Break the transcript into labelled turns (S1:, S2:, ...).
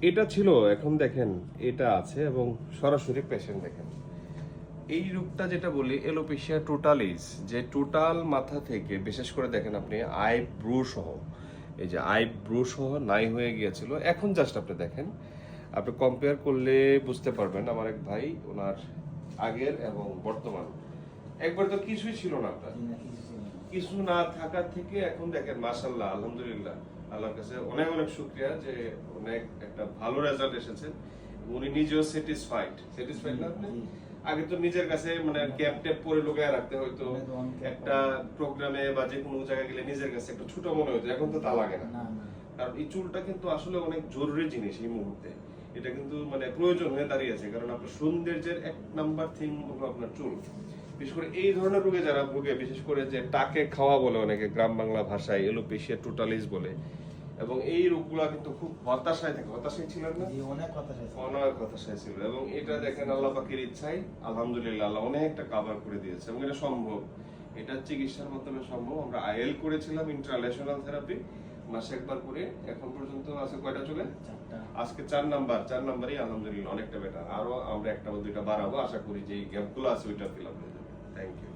S1: এটা ছিল, এখন দেখেন এটা আছে এবং সরাসরি পেশেন্ট দেখেন। এই রোগটা যেটা বলি এলোপেশিয়া টোটালিস, যে টোটাল মাথা থেকে বিশেষ করে দেখেন আপনি আইব্রো সহ, এই যে আইব্রো সহ নাই হয়ে গিয়েছিল, এখন জাস্ট আপনি দেখেন, আপনি কম্পেয়ার করলে বুঝতে পারবেন আমার এক ভাই ওনার আগের এবং বর্তমান, একবার তো কিছুই ছিল না আপনার, কিছু না থাকার থেকে এখন দেখেন মাশাআল্লাহ আলহামদুলিল্লাহ, আল্লাহর কাছে অনেক অনেক শুকরিয়া যে অনেক একটা ভালো রেজাল্ট এসেছে। উনি নিজেও স্যাটিসফাইড না আপনি? আগে তো নিজের কাছে মানে ক্যাপ ট্যাপ পরে লুকায় রাখতে হইতো, একটা প্রোগ্রামে বা যে কোনো জায়গায় গেলে নিজের কাছে একটু ছোট মনে হতো, এখন তো তা লাগে না। কারণ এই চুলটা কিন্তু আসলে অনেক জরুরি জিনিস এই মুহূর্তে, এটা কিন্তু মানে প্রয়োজন হয়ে দাঁড়িয়েছে, কারণ আপনার সৌন্দর্যের এক নাম্বার থিং হলো আপনার চুল। বিশেষ করে এই ধরনের রোগে যারা ভোগে, বিশেষ করে যে টাকে খাওয়া বলে অনেকে গ্রাম বাংলা ভাষায়, এলোপেশিয়া টোটালিস বলে, এবং এই রোগগুলা কিন্তু খুব হতাশায় থাকে। হতাশায় ছিলেন না? অনেক হতাশায় ছিল, এবং এটা দেখেন আল্লাহ পাকের ইচ্ছায় আলহামদুলিল্লাহ আল্লাহ অনেকটা কভার করে দিয়েছে, এবং এটা সম্ভব, এটা চিকিৎসার মাধ্যমে সম্ভব। আমরা আইএল করেছিলাম, ইন্ট্রালেশনাল থেরাপি, মাসে একবার করে, এখন পর্যন্ত আছে কয়টা চলে? আজকে 4 নাম্বারই আলহামদুলিল্লাহ অনেকটা বেটার। আরো আমরা একটা বা দুইটা বাড়াবো, আশা করি যে গ্যাপগুলো আছে ওইটা ফিল আপ হয়ে যাবে। Thank you.